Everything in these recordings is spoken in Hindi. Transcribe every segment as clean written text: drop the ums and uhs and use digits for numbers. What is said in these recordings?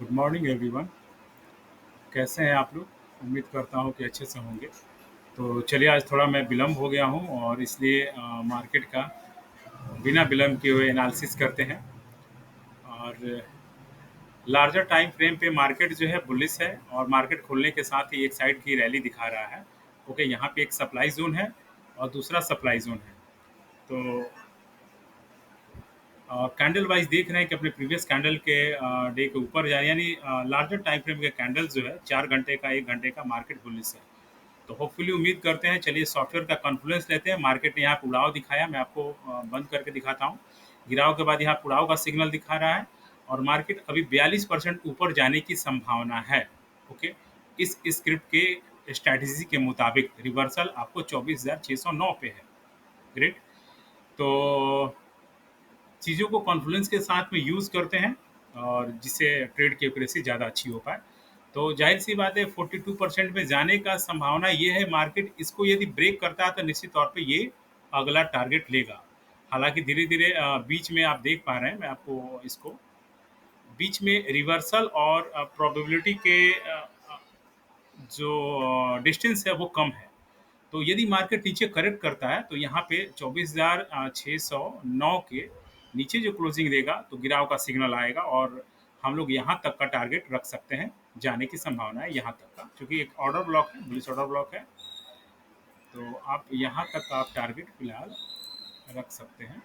Good morning everyone. कैसे हैं आप लोग? उम्मीद करता हूँ कि अच्छे से होंगे। तो चलिए, आज थोड़ा मैं विलम्ब हो गया हूँ और इसलिए मार्केट का बिना विलम्ब किए हुए एनालिसिस करते हैं। और लार्जर टाइम फ्रेम पे मार्केट जो है बुलिश है और मार्केट खुलने के साथ ही एक साइड की रैली दिखा रहा है। ओके, यहाँ पे एक सप्लाई जोन है और दूसरा सप्लाई जोन है। तो कैंडल वाइज देख रहे हैं कि अपने प्रीवियस कैंडल के डे के ऊपर जाए, यानी लार्जर टाइम फ्रेम के कैंडल जो है 4 घंटे का 1 घंटे का मार्केट बुलिश है। तो होपफुली उम्मीद करते हैं। चलिए सॉफ्टवेयर का कॉन्फ्लुएंस लेते हैं। मार्केट ने यहाँ पे उड़ाव दिखाया, मैं आपको बंद करके दिखाता हूँ। गिराव के बाद यहाँ पे उड़ाव का सिग्नल दिखा रहा है और मार्केट अभी 42% ऊपर जाने की संभावना है। ओके, इस स्क्रिप्ट के स्ट्रैटेजी के मुताबिक रिवर्सल आपको 24,609 पे है। ग्रेट। तो चीज़ों को कॉन्फ्लुएंस के साथ में यूज़ करते हैं और जिससे ट्रेड की एक्यूरेसी ज़्यादा अच्छी हो पाए। तो जाहिर सी बात है, 42% में जाने का संभावना ये है। मार्केट इसको यदि ब्रेक करता है तो निश्चित तौर पे ये अगला टारगेट लेगा। हालांकि धीरे धीरे बीच में आप देख पा रहे हैं, मैं आपको इसको बीच में रिवर्सल और प्रोबेबिलिटी के जो डिस्टेंस है वो कम है। तो यदि मार्केट नीचे करेक्ट करता है तो यहाँ पे 24,609 के नीचे जो क्लोजिंग देगा तो गिराव का सिग्नल आएगा और हम लोग यहाँ तक का टारगेट रख सकते हैं। जाने की संभावना है यहाँ तक का, क्योंकि एक ऑर्डर ब्लॉक है, बुलिश ऑर्डर ब्लॉक है। तो आप यहाँ तक का आप टारगेट फिलहाल रख सकते हैं।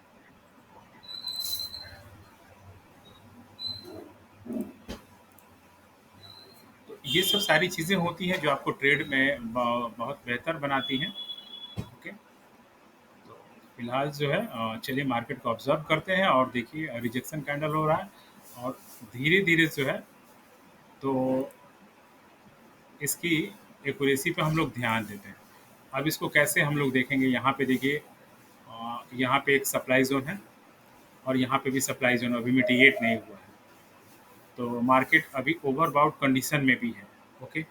तो ये सब सारी चीज़ें होती हैं जो आपको ट्रेड में बहुत बेहतर बनाती हैं। ओके, तो फिलहाल जो है चलिए मार्केट को ऑब्जर्व करते हैं और देखिए रिजेक्शन कैंडल हो रहा है और धीरे धीरे जो है तो इसकी एक्यूरेसी पे हम लोग ध्यान देते हैं। अब इसको कैसे हम लोग देखेंगे, यहाँ पे देखिए यहाँ पे एक सप्लाई जोन है और यहाँ पे भी सप्लाई जोन अभी मिटिगेट नहीं हुआ है। तो मार्केट अभी ओवरबाउट कंडीशन में भी है। ओके,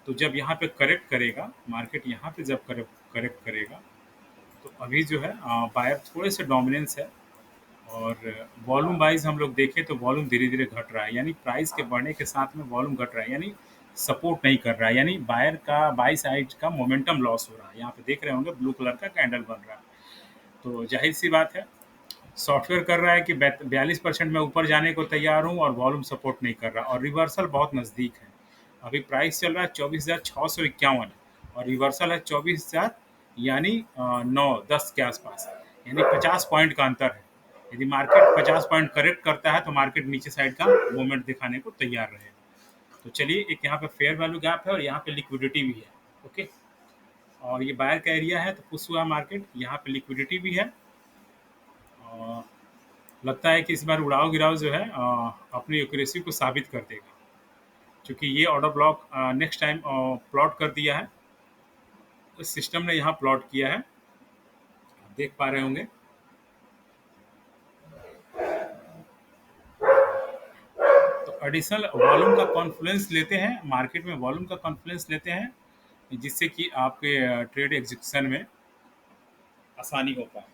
तो जब यहाँ पे करेक्ट करेगा मार्केट, यहाँ पे जब करेक्ट करेगा तो अभी जो है बायर थोड़े से डोमिनेंस है। और वॉल्यूम वाइज हम लोग देखें तो वॉल्यूम धीरे धीरे घट रहा है, यानी प्राइस के बढ़ने के साथ में वॉल्यूम घट रहा है, यानी सपोर्ट नहीं कर रहा है, यानी बायर का बाई साइड का मोमेंटम लॉस हो रहा है। यहाँ पे देख रहे होंगे ब्लू कलर का कैंडल बन रहा है। तो जाहिर सी बात है, सॉफ्टवेयर कर रहा है कि 42% में ऊपर जाने को तैयार हूँ और वॉल्यूम सपोर्ट नहीं कर रहा और रिवर्सल बहुत नज़दीक है। अभी प्राइस चल रहा है 24,651 और रिवर्सल है 24,000, यानी 9-10 के आसपास, यानी 50 पॉइंट का अंतर है। यदि मार्केट 50 पॉइंट करेक्ट करता है तो मार्केट नीचे साइड का मूवमेंट दिखाने को तैयार रहेगा। तो चलिए, एक यहाँ पे फेयर वैल्यू गैप है और यहाँ पे लिक्विडिटी भी है। ओके, और ये बायर का एरिया है तो पुश हुआ मार्केट, यहाँ पे लिक्विडिटी भी है। और लगता है कि इस बार उड़ाव गिराव जो है अपनी एक्यूरेसी को साबित कर देगा, क्योंकि ये order block next time plot कर दिया है। इस सिस्टम ने यहाँ प्लॉट किया है, आप देख पा रहे होंगे। तो एडिशनल वॉल्यूम का कॉन्फ्लुएंस लेते हैं, मार्केट में वॉल्यूम का कॉन्फ्लुएंस लेते हैं जिससे कि आपके ट्रेड एग्जीक्यूशन में आसानी हो पाए।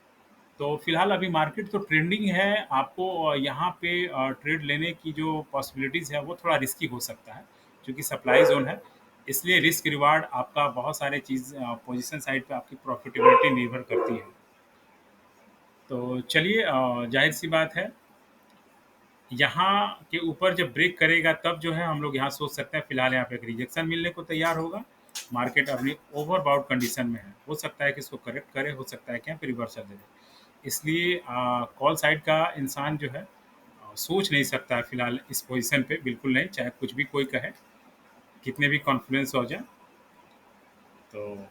तो फिलहाल अभी मार्केट तो ट्रेंडिंग है। आपको यहाँ पे ट्रेड लेने की जो पॉसिबिलिटीज़ है वो थोड़ा रिस्की हो सकता है, क्योंकि सप्लाई जोन है। इसलिए रिस्क रिवार्ड आपका बहुत सारे चीज़ पोजीशन साइड पे आपकी प्रॉफिटेबिलिटी निर्भर करती है। तो चलिए, जाहिर सी बात है, यहाँ के ऊपर जब ब्रेक करेगा तब जो है हम लोग यहाँ सोच सकते हैं। फिलहाल यहाँ पे एक रिजेक्शन मिलने को तैयार होगा। मार्केट अपनी ओवरबाउट कंडीशन में है, हो सकता है कि इसको करेक्ट करे, हो सकता है कि यहाँ पे रिवर्सल दे दे। इसलिए कॉल साइड का इंसान जो है सोच नहीं सकता है फिलहाल इस पोजीशन पे, बिल्कुल नहीं, चाहे कुछ भी कोई कहे, कितने भी कॉन्फ्लुएंस हो जाए। तो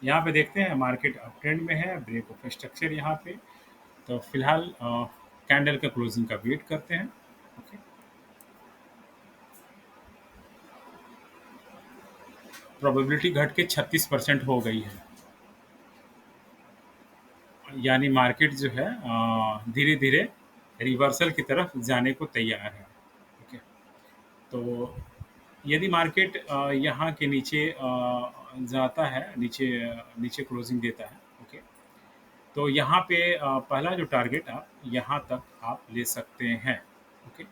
यहाँ पे देखते हैं मार्केट अप ट्रेंड में है, ब्रेक ऑफ स्ट्रक्चर यहाँ पे। तो फिलहाल कैंडल का क्लोजिंग का वेट करते हैं। ओके, प्रोबेबिलिटी घट के 36% हो गई है, यानी मार्केट जो है धीरे धीरे रिवर्सल की तरफ जाने को तैयार है। ओके, तो यदि मार्केट यहाँ के नीचे जाता है, नीचे नीचे क्लोजिंग देता है। ओके, तो यहाँ पे पहला जो टारगेट आप यहाँ तक आप ले सकते हैं। ओके,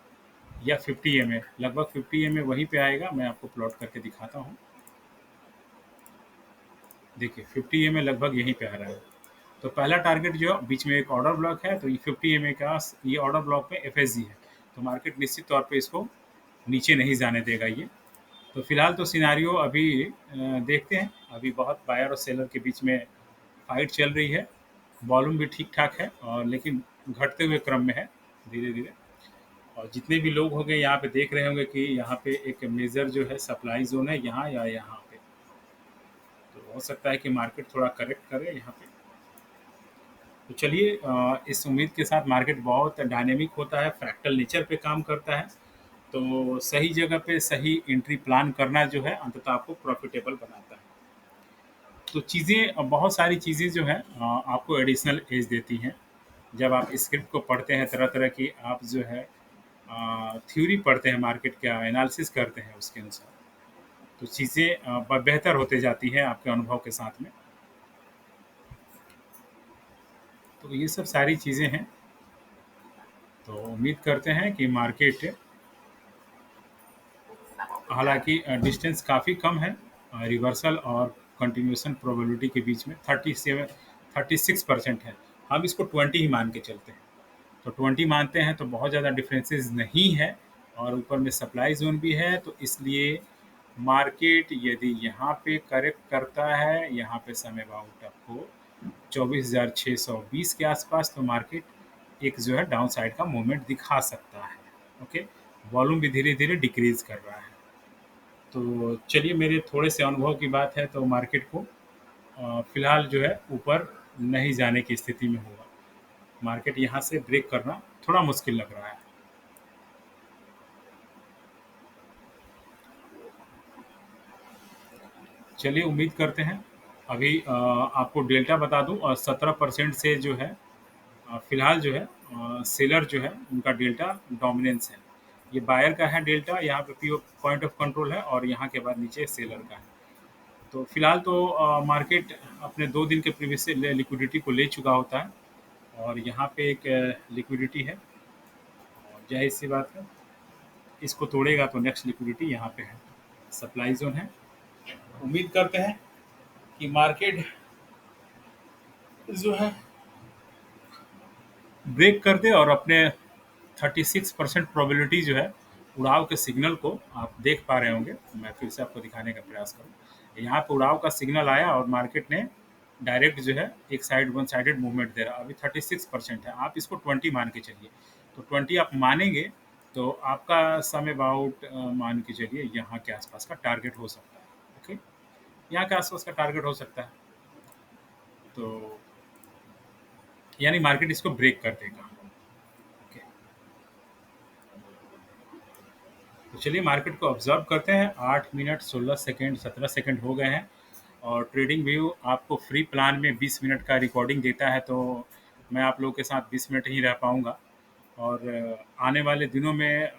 या 50 एमए, लगभग 50 एमए वहीं पे आएगा। मैं आपको प्लॉट करके दिखाता हूँ। देखिए 50 एमए लगभग यहीं पे आ रहा है। तो पहला टारगेट जो है बीच में एक ऑर्डर ब्लॉक है, तो ये 50 एमए का ये ऑर्डर ब्लॉक में एफएसजी है। तो मार्केट निश्चित तौर पे इसको नीचे नहीं जाने देगा ये। तो फिलहाल तो सिनारियो अभी देखते हैं। अभी बहुत बायर और सेलर के बीच में फाइट चल रही है। वॉल्यूम भी ठीक ठाक है और लेकिन घटते हुए क्रम में है धीरे धीरे। और जितने भी लोग होंगे यहाँ पे देख रहे होंगे कि यहाँ पे एक मेजर जो है सप्लाई जोन है यहाँ या यहाँ पे। तो हो सकता है कि मार्केट थोड़ा करेक्ट करे यहाँ पे। तो चलिए इस उम्मीद के साथ, मार्केट बहुत डायनेमिक होता है, फ्रैक्टल नेचर पे काम करता है। तो सही जगह पे सही एंट्री प्लान करना जो है अंततः आपको प्रॉफिटेबल बनाता है। तो चीज़ें, बहुत सारी चीज़ें जो हैं आपको एडिशनल एज देती हैं। जब आप स्क्रिप्ट को पढ़ते हैं तरह तरह की, आप जो है थ्योरी पढ़ते हैं, मार्केट का एनालिसिस करते हैं उसके अनुसार, तो चीज़ें बेहतर होते जाती हैं आपके अनुभव के साथ में। तो ये सब सारी चीज़ें हैं। तो उम्मीद करते हैं कि मार्केट, हालांकि डिस्टेंस काफ़ी कम है रिवर्सल और कंटिन्यूएशन प्रोबेबिलिटी के बीच में, 36% है। हम इसको 20 ही मान के चलते हैं। तो 20 मानते हैं तो बहुत ज़्यादा डिफरेंसेस नहीं है। और ऊपर में सप्लाई जोन भी है, तो इसलिए मार्केट यदि यहाँ पे करेक्ट करता है, यहाँ पे समय बाउंड आपको 24,620 के आसपास, तो मार्केट एक जो है डाउन साइड का मूवमेंट दिखा सकता है। ओके, वॉल्यूम भी धीरे धीरे डिक्रीज कर रहा है। तो चलिए, मेरे थोड़े से अनुभव की बात है तो मार्केट को फिलहाल जो है ऊपर नहीं जाने की स्थिति में होगा। मार्केट यहाँ से ब्रेक करना थोड़ा मुश्किल लग रहा है। चलिए, उम्मीद करते हैं। अभी आपको डेल्टा बता दूं, 17% से जो है फिलहाल जो है सेलर जो है उनका डेल्टा डोमिनेंस है। ये बायर का है डेल्टा, यहाँ पे पी पॉइंट ऑफ कंट्रोल है और यहाँ के बाद नीचे सेलर का है। तो फिलहाल तो मार्केट अपने 2 दिन के प्रीवियस से लिक्विडिटी को ले चुका होता है। और यहाँ पे एक लिक्विडिटी है, और जाहिर सी बात है इसको तोड़ेगा तो नेक्स्ट लिक्विडिटी यहाँ पे है, सप्लाई जोन है। उम्मीद करते हैं कि मार्केट जो है ब्रेक कर दे और अपने 36% प्रोबेबिलिटी जो है उड़ाव के सिग्नल को आप देख पा रहे होंगे। मैं फिर से आपको दिखाने का प्रयास करूँ। यहाँ पे उड़ाव का सिग्नल आया और मार्केट ने डायरेक्ट जो है एक साइड वन साइडेड मूवमेंट दे रहा। अभी 36% है, आप इसको 20 मान के चलिए। तो 20 आप मानेंगे तो आपका सम अबाउट मान के चलिए यहाँ के आसपास का टारगेट हो सकता है। ओके, यहाँ के आसपास का टारगेट हो सकता है। तो यानी मार्केट इसको ब्रेक कर देगा। ओके, तो चलिए मार्केट को ऑब्जर्व करते हैं। 8 मिनट 16 सेकेंड 17 सेकेंड हो गए हैं। और ट्रेडिंग व्यू आपको फ्री प्लान में 20 मिनट का रिकॉर्डिंग देता है, तो मैं आप लोगों के साथ 20 मिनट ही रह पाऊँगा। और आने वाले दिनों में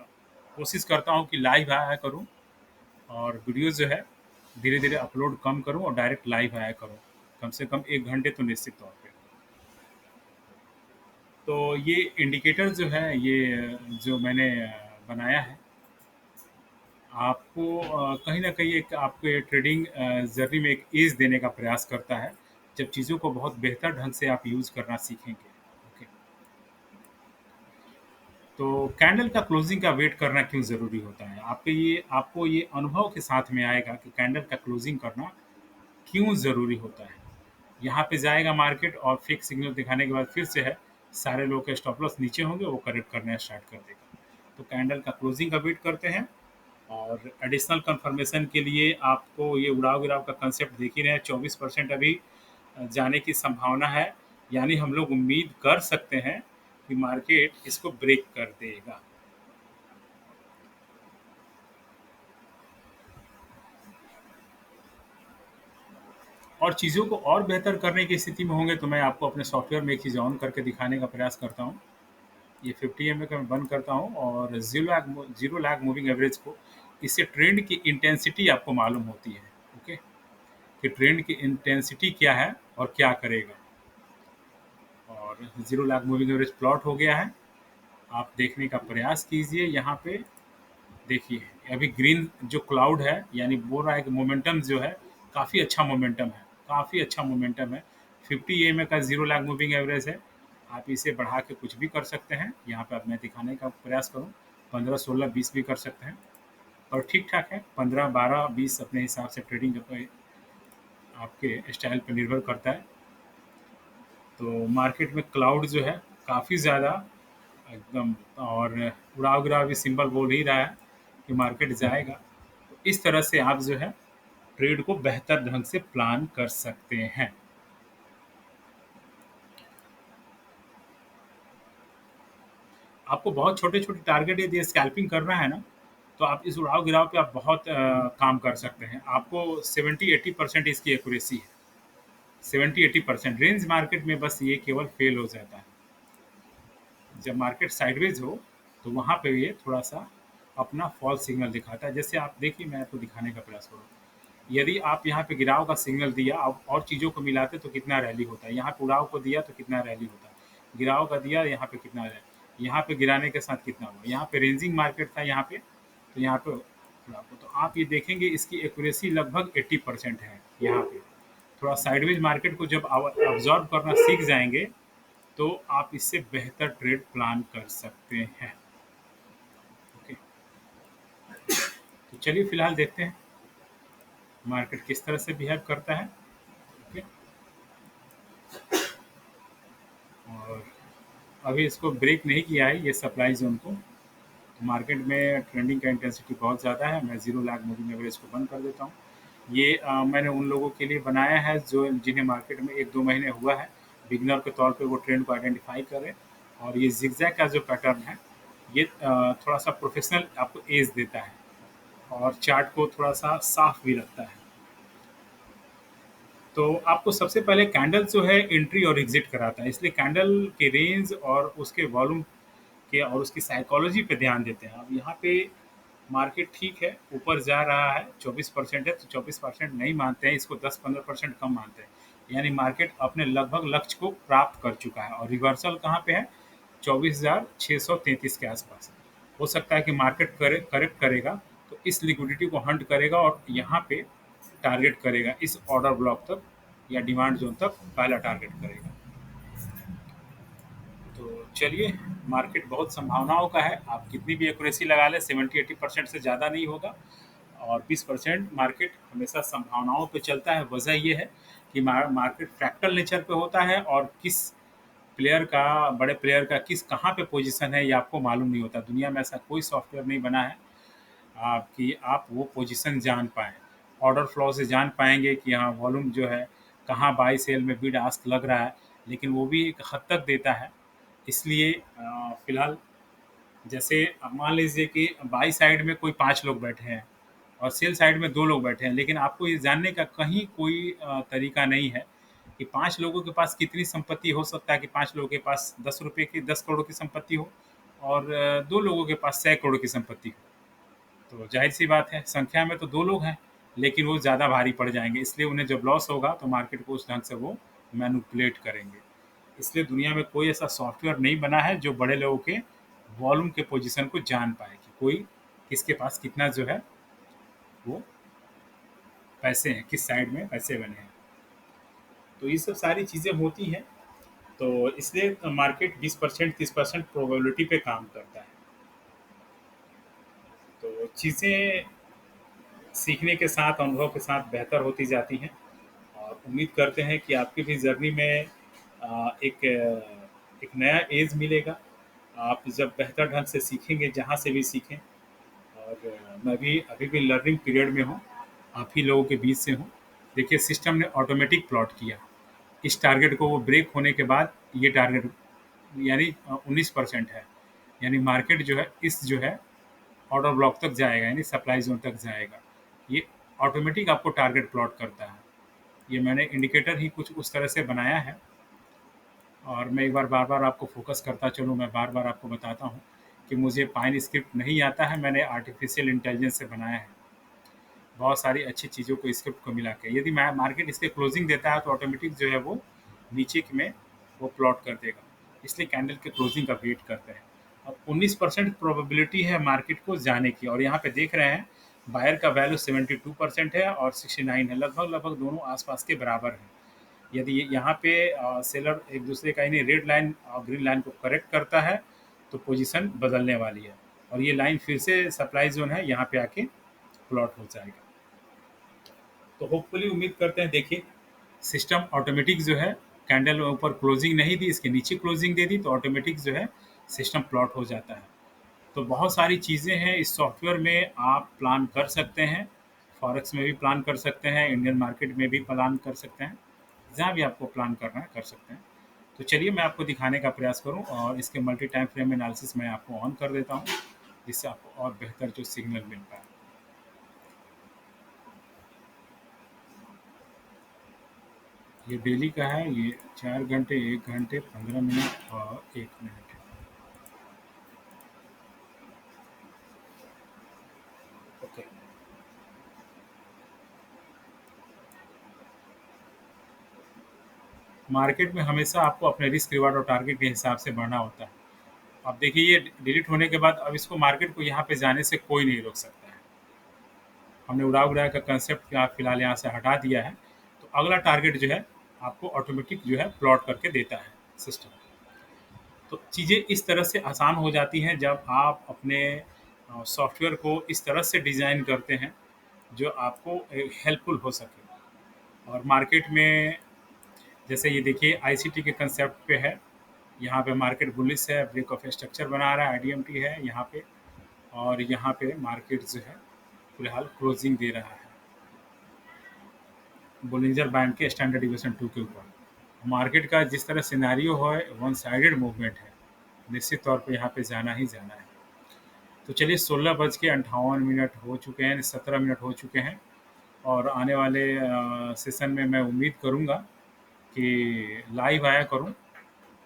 कोशिश करता हूँ कि लाइव आया करूँ, और वीडियोज़ जो है धीरे धीरे अपलोड कम करूँ और डायरेक्ट लाइव आया करूँ, कम से कम 1 घंटे तो निश्चित तौर पे। तो ये इंडिकेटर जो है, ये जो मैंने बनाया है, आपको कहीं न कहीं एक आपके ट्रेडिंग जर्नी में एक ईज़ देने का प्रयास करता है, जब चीज़ों को बहुत बेहतर ढंग से आप यूज़ करना सीखेंगे। ओके। तो कैंडल का क्लोजिंग का वेट करना क्यों ज़रूरी होता है? आपको ये अनुभव के साथ में आएगा कि कैंडल का क्लोजिंग करना क्यों ज़रूरी होता है। यहाँ पे जाएगा मार्केट और फेक सिग्नल दिखाने के बाद फिर से है, सारे लोग के स्टॉप लॉस नीचे होंगे, वो करेक्ट करना स्टार्ट कर देगा। तो कैंडल का क्लोजिंग का वेट करते हैं। और एडिशनल कंफर्मेशन के लिए आपको ये उड़ाव गिराव का कंसेप्ट देख ही रहे हैं, 24% अभी जाने की संभावना है। यानी हम लोग उम्मीद कर सकते हैं कि मार्केट इसको ब्रेक कर देगा। और चीज़ों को और बेहतर करने की स्थिति में होंगे तो मैं आपको अपने सॉफ्टवेयर में एक चीज़ ऑन करके दिखाने का प्रयास करता हूँ। ये 50 एमए का मैं बंद करता हूँ और जीरो लैग मूविंग एवरेज को, इससे ट्रेंड की इंटेंसिटी आपको मालूम होती है। ओके, कि ट्रेंड की इंटेंसिटी क्या है और क्या करेगा। और zero lag moving average plot हो गया है। आप देखने का प्रयास कीजिए यहाँ पे। देखिए, अभी ग्रीन जो क्लाउड है, यानी बोल रहा है कि मोमेंटम जो है, काफ़ी अच्छा मोमेंटम है, काफ़ी अच्छा मोमेंटम है। 50 ईएमए का 0 लाख मूविंग एवरेज है। आप इसे बढ़ा के कुछ भी कर सकते हैं। यहाँ पे अब मैं दिखाने का प्रयास करूँ, 15, 16, 20 भी कर सकते हैं और ठीक-ठाक है। 15, 12, 20 अपने हिसाब से ट्रेडिंग पे आपके स्टाइल पे निर्भर करता है। तो मार्केट में क्लाउड जो है काफ़ी ज़्यादा एकदम, और उड़ाव-गिराव भी सिंबल बोल ही रहा है कि मार्केट जाएगा। तो इस तरह से आप जो है ट्रेड को बेहतर ढंग से प्लान कर सकते हैं। आपको बहुत छोटे-छोटे टारगेट यदि स्कैल्पिंग करना है ना, तो आप इस उड़ाव-गिराव पे आप बहुत काम कर सकते हैं। आपको 70-80% इसकी एक्यूरेसी है। 70-80% रेंज मार्केट में बस ये केवल फेल हो जाता है। जब मार्केट साइडवेज हो, तो वहाँ पे ये थोड़ा-सा अपना फॉल्स सिग्नल दिखाता है। जैसे आप देखिए, मैं आपको दिखाने का प्रयास करूँ। यदि आप यहाँ पे गिराव का सिग्नल दिया आप और चीज़ों को मिलाते तो कितना रैली होता है। यहाँ पे उड़ाव को दिया तो कितना रैली होता है। गिराव का दिया यहाँ पे कितना रैली, यहाँ पे गिराने के साथ कितना हुआ। यहाँ पे रेंजिंग मार्केट था यहाँ पे, तो यहाँ पे उड़ाव को, तो आप ये देखेंगे इसकी एक्यूरेसी लगभग 80% है यहाँ पे। थोड़ा साइडवेज मार्केट को जब ऑब्जर्व करना सीख जाएंगे, तो आप इससे बेहतर ट्रेड प्लान कर सकते हैं। ओके, तो चलिए फिलहाल देखते हैं मार्केट किस तरह से बिहेव करता है। ओके, और अभी इसको ब्रेक नहीं किया है ये सप्लाई जोन को। तो मार्केट में ट्रेंडिंग का इंटेंसिटी बहुत ज़्यादा है। मैं 0 लाख मूविंग एवरेज को बंद कर देता हूँ। ये मैंने उन लोगों के लिए बनाया है जो जिन्हें मार्केट में 1-2 महीने हुआ है, बिगिनर के तौर पे वो ट्रेंड को आइडेंटिफाई करें। और ये ज़िगज़ैग का जो पैटर्न है, ये थोड़ा-सा प्रोफेशनल आपको एज देता है और चार्ट को थोड़ा-सा साफ भी रखता है। तो आपको सबसे पहले कैंडल जो है एंट्री और एग्जिट कराता है, इसलिए कैंडल के रेंज और उसके वॉल्यूम के और उसकी साइकोलॉजी पे ध्यान देते हैं। अब यहाँ पे मार्केट ठीक है, ऊपर जा रहा है, 24% है, तो 24% नहीं मानते हैं, इसको 10-15% कम मानते हैं। यानी मार्केट अपने लगभग लक्ष्य को प्राप्त कर चुका है और रिवर्सल कहाँ पे है, 24,633 के आसपास। हो सकता है कि मार्केट करेक्ट करेगा, तो इस लिक्विडिटी को हंट करेगा और यहाँ पे टारगेट करेगा, इस ऑर्डर ब्लॉक तक या डिमांड जोन तक पहला टारगेट करेगा। तो चलिए, मार्केट बहुत संभावनाओं का है। आप कितनी भी एक्यूरेसी लगा लें, 70-80% से ज़्यादा नहीं होगा और 20% मार्केट हमेशा संभावनाओं पे चलता है। वजह ये है कि मार्केट फ्रैक्टल नेचर पे होता है और किस प्लेयर का, बड़े प्लेयर का किस कहाँ पे पोजीशन है, ये आपको मालूम नहीं होता। दुनिया में ऐसा कोई सॉफ्टवेयर नहीं बना है कि आप वो पोजीशन जान पाएँ। ऑर्डर फ्लो से जान पाएँगे कि हाँ, वॉल्यूम जो है, कहाँ बाई सेल में बिड आस्क लग रहा है, लेकिन वो भी एक हद तक देता है। इसलिए फ़िलहाल जैसे अब मान लीजिए कि बाई साइड में कोई 5 लोग बैठे हैं और सेल साइड में 2 लोग बैठे हैं, लेकिन आपको ये जानने का कहीं कोई तरीका नहीं है कि 5 लोगों के पास कितनी संपत्ति हो सकता है कि 5 लोगों के पास ₹10 करोड़ की संपत्ति हो और 2 लोगों के पास 100 करोड़ की संपत्ति हो। तो ज़ाहिर-सी बात है, संख्या में तो 2 लोग हैं, लेकिन वो ज़्यादा भारी पड़ जाएँगे, इसलिए उन्हें जब लॉस होगा तो मार्केट को उस ढंग से वो मैनिपुलेट करेंगे। इसलिए दुनिया में कोई ऐसा सॉफ्टवेयर नहीं बना है जो बड़े लोगों के वॉल्यूम के पोजीशन को जान पाए कि कोई किसके पास कितना जो है वो पैसे हैं, किस साइड में पैसे बने हैं। तो ये सब सारी चीज़ें होती हैं, तो इसलिए मार्केट 20% 30% प्रोबेबिलिटी पे काम करता है। तो चीज़ें सीखने के साथ, अनुभव के साथ बेहतर होती जाती हैं और उम्मीद करते हैं कि आपकी भी जर्नी में एक नया एज मिलेगा। आप जब बेहतर ढंग से सीखेंगे, जहाँ से भी सीखें, और मैं भी अभी भी लर्निंग पीरियड में हूँ, आप ही लोगों के बीच से हूँ। देखिए, सिस्टम ने ऑटोमेटिक प्लॉट किया, इस टारगेट को वो ब्रेक होने के बाद ये टारगेट यानी 19% है, यानी मार्केट जो है इस जो है ऑर्डर ब्लॉक तक जाएगा, यानी सप्लाई जोन तक जाएगा। ये ऑटोमेटिक आपको टारगेट प्लॉट करता है। ये मैंने इंडिकेटर ही कुछ उस तरह से बनाया है और मैं एक बार बार-बार आपको फ़ोकस करता चलूँ, मैं बार-बार आपको बताता हूँ कि मुझे पाइन स्क्रिप्ट नहीं आता है, मैंने आर्टिफ़िशियल इंटेलिजेंस से बनाया है। बहुत सारी अच्छी चीज़ों को स्क्रिप्ट को मिला के। यदि मैं मार्केट इसके क्लोज़िंग देता है तो ऑटोमेटिक जो है वो नीचे में वो प्लॉट कर देगा। इसलिए कैंडल के क्लोज़िंग का वेट करते हैं। अब 19% प्रोबेबिलिटी है मार्केट को जाने की, और यहाँ पे देख रहे हैं बायर का वैल्यू 72% है और 69 है, लगभग लगभग दोनों आसपास के बराबर हैं। यदि यहाँ पे सेलर एक दूसरे का यानी रेड लाइन और ग्रीन लाइन को करेक्ट करता है तो पोजीशन बदलने वाली है, और ये लाइन फिर से सप्लाई जोन है, यहाँ पे आके प्लॉट हो जाएगा। तो होपफुली उम्मीद करते हैं, देखिए सिस्टम ऑटोमेटिक जो है, कैंडल ऊपर क्लोजिंग नहीं दी, इसके नीचे क्लोजिंग दे दी तो ऑटोमेटिक जो है सिस्टम प्लॉट हो जाता है। तो बहुत सारी चीज़ें हैं इस सॉफ्टवेयर में, आप प्लान कर सकते हैं, फॉरेक्स में भी प्लान कर सकते हैं, इंडियन मार्केट में भी प्लान कर सकते हैं, जहाँ भी आपको प्लान करना है कर सकते हैं। तो चलिए मैं आपको दिखाने का प्रयास करूँ, और इसके मल्टी टाइम फ्रेम एनालिसिस मैं आपको ऑन कर देता हूँ, जिससे आपको और बेहतर जो सिग्नल मिल पाए। ये डेली का है, ये 4 घंटे, 1 घंटे, 15 मिनट और 1 मिनट। ओके, मार्केट में हमेशा आपको अपने रिस्क रिवार्ड और टारगेट के हिसाब से बढ़ना होता है। अब देखिए ये डिलीट होने के बाद अब इसको मार्केट को यहाँ पे जाने से कोई नहीं रोक सकता है। हमने उड़ा उड़ा का कंसेप्ट फिलहाल यहाँ से हटा दिया है, तो अगला टारगेट जो है आपको ऑटोमेटिक जो है प्लॉट करके देता है सिस्टम। तो चीज़ें इस तरह से आसान हो जाती हैं जब आप अपने सॉफ्टवेयर को इस तरह से डिज़ाइन करते हैं जो आपको हेल्पफुल हो सके। और मार्केट में जैसे ये देखिए आईसीटी के कंसेप्ट पे है, यहाँ पे मार्केट बुलिश है, ब्रेक ऑफ स्ट्रक्चर बना रहा है, आईडीएमटी है यहाँ पे, और यहाँ पे मार्केट जो है फिलहाल क्लोजिंग दे रहा है बोलिंजर बैंड के स्टैंडर्ड डिविएशन 2 के ऊपर। मार्केट का जिस तरह सिनेरियो है, वन साइडेड मूवमेंट है, निश्चित तौर पे यहाँ पे जाना ही जाना है। तो चलिए 16:58 हो चुके हैं, 17 मिनट हो चुके हैं, और आने वाले सेशन में मैं उम्मीद करूँगा कि लाइव आया करूँ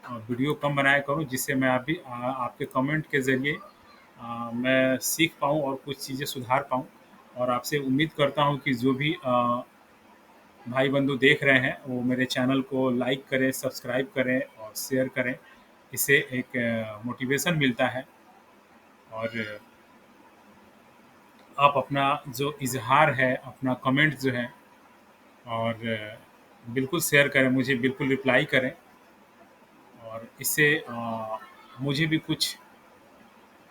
और वीडियो कम बनाया करूँ, जिससे मैं आप भी आपके कमेंट के ज़रिए मैं सीख पाऊँ और कुछ चीज़ें सुधार पाऊँ। और आपसे उम्मीद करता हूँ कि जो भी भाई बंधु देख रहे हैं वो मेरे चैनल को लाइक करें, सब्सक्राइब करें और शेयर करें। इससे एक मोटिवेशन मिलता है, और आप अपना जो इज़हार है, अपना कमेंट जो है, और बिल्कुल शेयर करें, मुझे बिल्कुल रिप्लाई करें, और इससे मुझे भी कुछ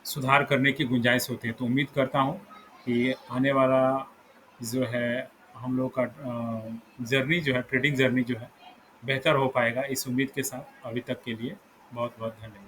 सुधार करने की गुंजाइश होती है। तो उम्मीद करता हूँ कि आने वाला जो है हम लोग का जर्नी जो है, ट्रेडिंग जर्नी जो है बेहतर हो पाएगा, इस उम्मीद के साथ अभी तक के लिए बहुत बहुत धन्यवाद।